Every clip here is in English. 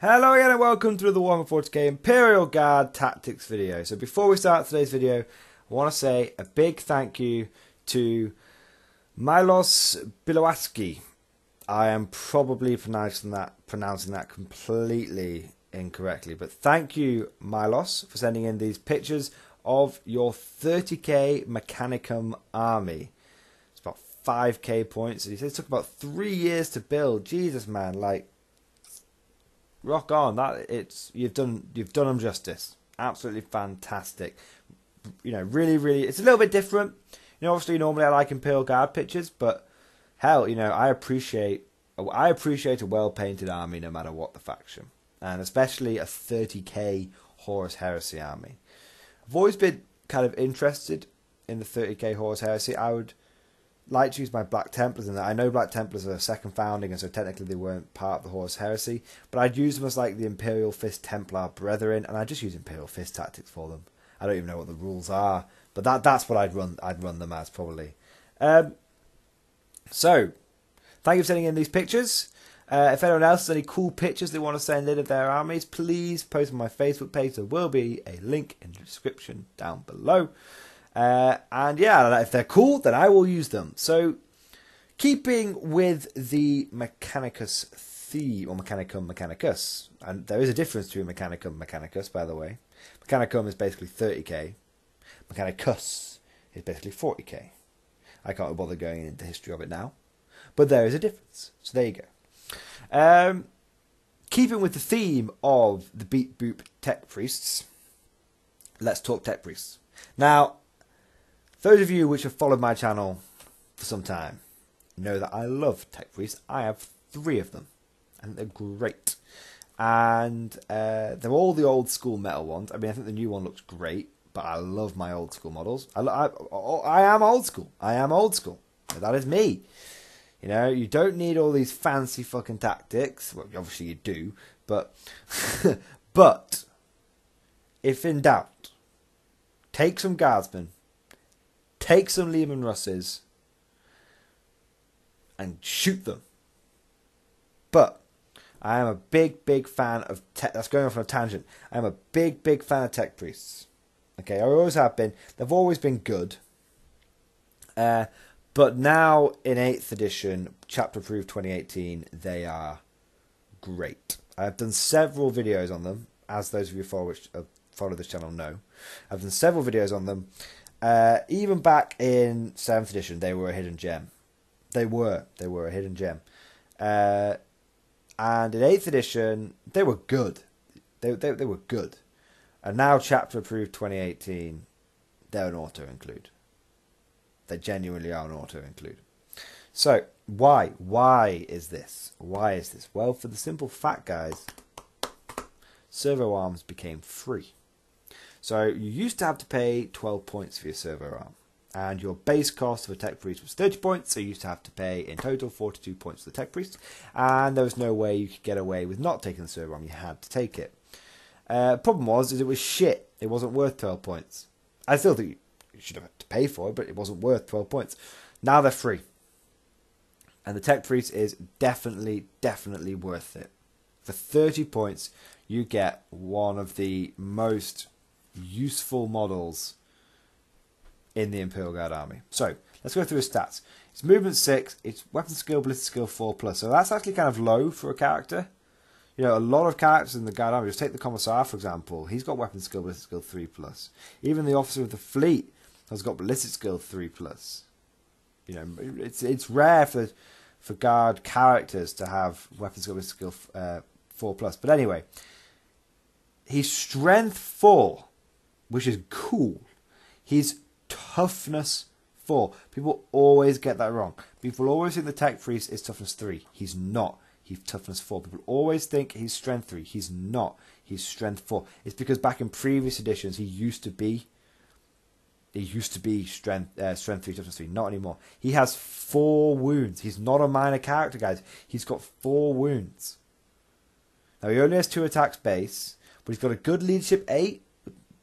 Hello again and welcome to the Warhammer 40K Imperial Guard Tactics video. So before we start today's video, I want to say a big thank you to Milos Bilowaski. I am probably pronouncing that completely incorrectly, but thank you, Milos, for sending in these pictures of your 30k Mechanicum army. It's about 5k points, and he says it took about 3 years to build. Jesus, man, like, rock on! You've done them justice. Absolutely fantastic. You know, really, it's a little bit different. You know, obviously, normally I like Imperial Guard pictures, but hell, you know, I appreciate a well-painted army no matter what the faction, and especially a 30k Horus Heresy army. I've always been kind of interested in the 30k Horus Heresy. I would like to use my Black Templars in that. I know Black Templars are a second founding, and so technically they weren't part of the Horus Heresy, but I'd use them as like the Imperial Fist Templar brethren, and I'd just use Imperial Fist tactics for them. I don't even know what the rules are, but that's what I'd run them as probably. So, thank you for sending in these pictures. If anyone else has any cool pictures they want to send in of their armies, please post on my Facebook page. There will be a link in the description down below. And yeah, if they're cool, then I will use them. So, keeping with the Mechanicus theme, or Mechanicum Mechanicus, and there is a difference between Mechanicum Mechanicus, by the way. Mechanicum is basically 30k. Mechanicus is basically 40k. I can't bother going into the history of it now, but there is a difference. So there you go. Keeping with the theme of the Beat Boop Techpriests, let's talk Techpriests. Now, those of you which have followed my channel for some time know that I love Techpriests. I have 3 of them, and they're great. And they're all the old school metal ones. I mean, I think the new one looks great, but I love my old school models. I am old school. I am old school. That is me. You know, you don't need all these fancy fucking tactics. Well, obviously you do, but but if in doubt, take some guardsmen, take some Lehman Russes, and shoot them. But I am a big fan of that's going off on a tangent. I am a big fan of Techpriests. Okay, I always have been. They've always been good. But now in 8th edition, Chapter Approved 2018, they are great. I've done several videos on them, as those of you who follow this channel know. I've done several videos on them. Even back in 7th edition, they were a hidden gem. They were a hidden gem. And in 8th edition, they were good. They were good. And now Chapter Approved 2018, they're an auto-include. They genuinely are an auto-include. So, why? Why is this? Why is this? Well, for the simple fact, guys, servo arms became free. So, you used to have to pay 12 points for your servo arm. And your base cost of a Techpriest was 30 points, so you used to have to pay, in total, 42 points for the Techpriest. And there was no way you could get away with not taking the servo arm. You had to take it. Problem was, it was shit. It wasn't worth 12 points. I still think you should have had to pay for it, but it wasn't worth 12 points. Now they're free. And the Techpriest is definitely worth it. For 30 points, you get one of the most useful models in the Imperial Guard army. So, let's go through his stats. It's movement 6, it's weapon skill, ballistic skill 4+. So that's actually kind of low for a character. You know, a lot of characters in the Guard army, just take the Commissar for example, he's got weapon skill, ballistic skill 3+. Even the Officer of the Fleet has got ballistic skill 3+. You know, it's rare for Guard characters to have weapon skill, ballistic skill 4+. But anyway, he's strength 4, which is cool. He's toughness 4. People always get that wrong. People always think the Techpriest is toughness 3. He's not. He's toughness 4. People always think he's strength 3. He's not. He's strength 4. It's because back in previous editions he used to be strength 3, toughness 3. Not anymore. He has 4 wounds. He's not a minor character, guys. He's got 4 wounds. Now he only has 2 attacks base, but he's got a good leadership 8,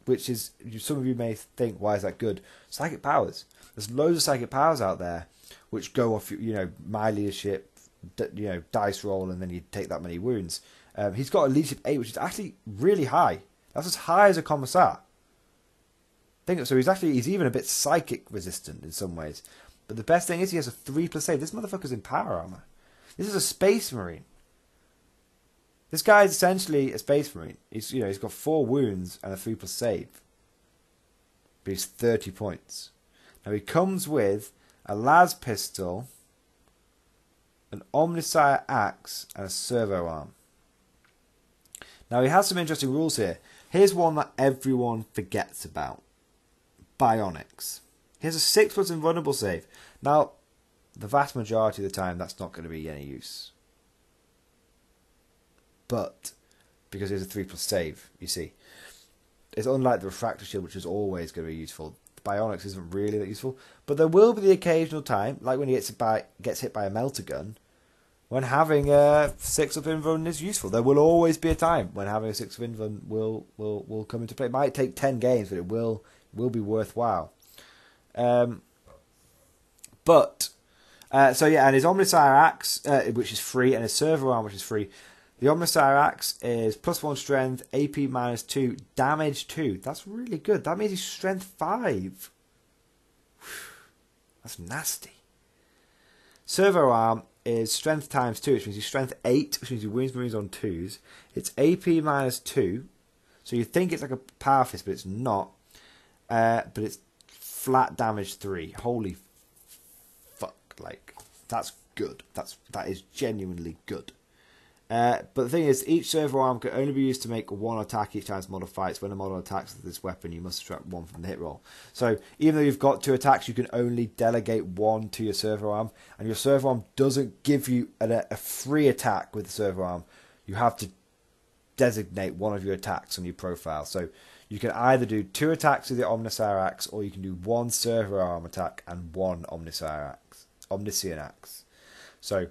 which is, some of you may think, why is that good? Psychic powers. There's loads of psychic powers out there which go off, you know, my leadership, you know, dice roll, and then you take that many wounds. He's got a leadership 8, which is actually really high. That's as high as a commissar. So he's even a bit psychic resistant in some ways. But the best thing is he has a 3+ save. This motherfucker's in power armor. This is a space marine. This guy is essentially a space marine. He's got 4 wounds and a 3+ save. But he's 30 points. Now he comes with a las pistol, an Omnissiah axe, and a servo arm. Now he has some interesting rules here. Here's one that everyone forgets about. Bionics. He has a 6+ invulnerable save. Now, the vast majority of the time that's not going to be any use. But, because he has a 3+ save, you see. It's unlike the refractor shield, which is always going to be useful. Bionics isn't really that useful. But there will be the occasional time, like when he gets hit by a melter gun, when having a 6 of invuln is useful. There will always be a time when having a 6 of invuln will come into play. It might take 10 games, but it will be worthwhile. And his Omnissiah axe, which is free, and his servo arm, which is free. The Omnissiah axe is +1 strength, AP -2, damage 2. That's really good. That means he's strength 5. That's nasty. Servo arm is strength ×2, which means he's strength 8, which means he wounds marines on 2s. It's AP -2, so you think it's like a power fist, but it's not. But it's flat damage 3. Holy fuck! Like, that's good. That is genuinely good. But the thing is, each servo arm can only be used to make 1 attack each time the model fights. When a model attacks with this weapon, you must subtract 1 from the hit roll. So even though you've got 2 attacks, you can only delegate 1 to your servo arm, and your servo arm doesn't give you a free attack with the servo arm. You have to designate one of your attacks on your profile. So you can either do 2 attacks with the Omnissiah axe, or you can do 1 servo arm attack and 1 Omnissiah axe. So,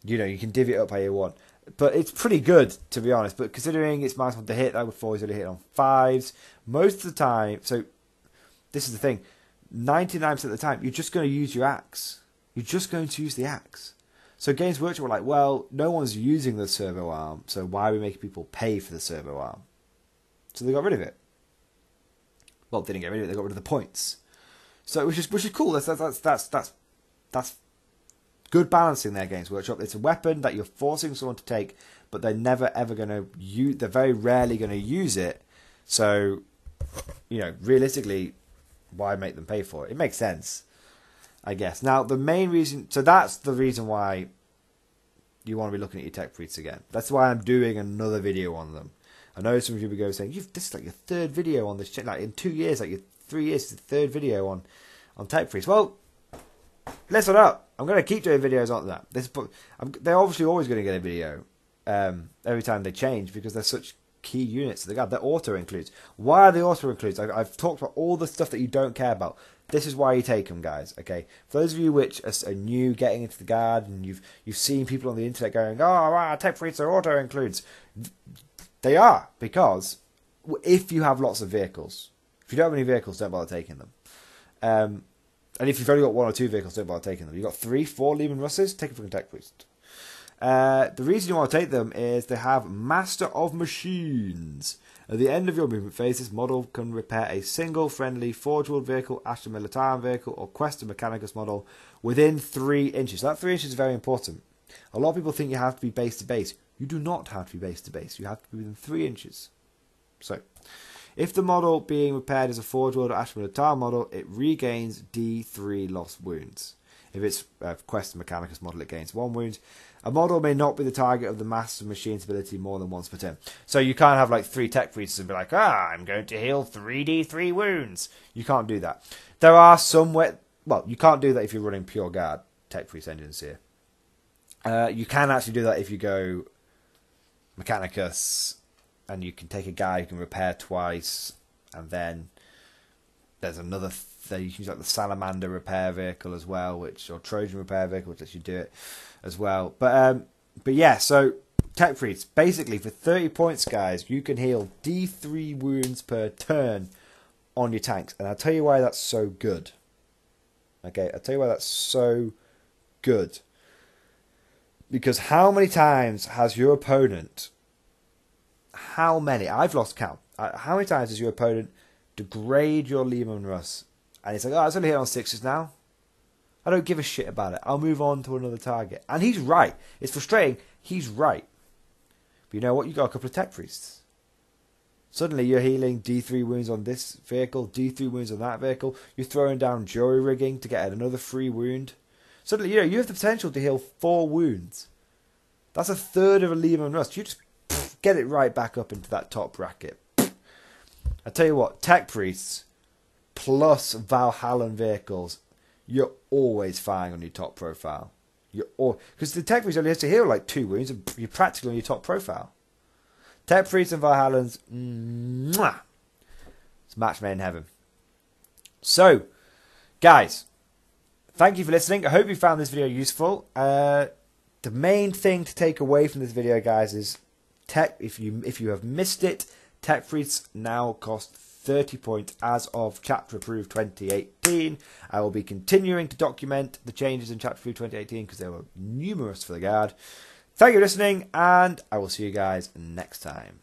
you can divvy it up how you want. But it's pretty good, to be honest. But considering it's -1 to hit, I would always only hit on 5s. Most of the time, so this is the thing, 99% of the time, you're just going to use your axe. You're just going to use the axe. So Games Workshop were like, well, no one's using the servo arm, so why are we making people pay for the servo arm? So they got rid of it. Well, they didn't get rid of it, they got rid of the points. So which is cool. That's good balancing there, Games Workshop. It's a weapon that you're forcing someone to take, but they're never ever going to use. They're very rarely going to use it. So, realistically, why make them pay for it? It makes sense, I guess. Now, the main reason. So that's the reason why you want to be looking at your Techpriests again. That's why I'm doing another video on them. I know some of you will go saying, this is like your 3rd video on this channel. Like in 2 years, like your 3 years, it's the 3rd video on Techpriest. Well, listen up. I'm going to keep doing videos on that. They're obviously always going to get a video every time they change, because they're such key units. They're auto includes. Why are they auto includes? I've talked about all the stuff that you don't care about. This is why you take them, guys. Okay, for those of you which are new getting into the guard, and you've seen people on the internet going, "Oh, wow, Techpriests are auto includes." They are, because if you have lots of vehicles, if you don't have any vehicles, don't bother taking them. And if you've only got 1 or 2 vehicles, don't bother taking them. You've got 3, 4 Lehman Russes, take a fucking Techpriest. The reason you want to take them is they have Master of Machines. At the end of your movement phase, this model can repair a single friendly Forge World vehicle, Astra Militarum vehicle, or Questa Mechanicus model within 3 inches. So that 3 inches is very important. A lot of people think you have to be base to base. You do not have to be base to base. You have to be within 3 inches. So, if the model being repaired is a Forge World or Astra Militarum model, it regains D3 lost wounds. If it's a Questa Mechanicus model, it gains 1 wound. A model may not be the target of the Master Machine's ability more than once per turn. So you can't have like 3 Techpriests and be like, I'm going to heal 3d3 wounds. You can't do that. There are some way. Well, you can't do that if you're running Pure Guard Techpriest Enginseer. You can actually do that if you go Mechanicus, and you can take a guy who can repair twice, and then there's another. You can use like the Salamander repair vehicle as well, or Trojan repair vehicle, which lets you do it as well. But yeah, so Techpriest, basically for 30 points, guys, you can heal D3 wounds per turn on your tanks, and I'll tell you why that's so good. Okay, I'll tell you why that's so good. Because how many times has your opponent... How many? I've lost count. How many times has your opponent degrade your Lehman Russ? And it's like, oh, it's only hit on 6s now. I don't give a shit about it. I'll move on to another target. And he's right. It's frustrating. He's right. But you know what? You got a couple of Techpriests. Suddenly you're healing D3 wounds on this vehicle, D3 wounds on that vehicle. You're throwing down jury rigging to get another free wound. Suddenly, you have the potential to heal 4 wounds. That's a third of a Lehman Russ. You just get it right back up into that top bracket. I tell you what, Techpriests plus Valhallan vehicles, you're always firing on your top profile. Because the Techpriest only has to heal like 2 wounds, and you're practically on your top profile. Techpriests and Valhallans, mwah, it's match made in heaven. So, guys, thank you for listening. I hope you found this video useful. The main thing to take away from this video, guys, is if you have missed it, Techpriests now cost 30 points as of Chapter Approved 2018. I will be continuing to document the changes in Chapter Approved 2018 because there were numerous for the guard. Thank you for listening, and I will see you guys next time.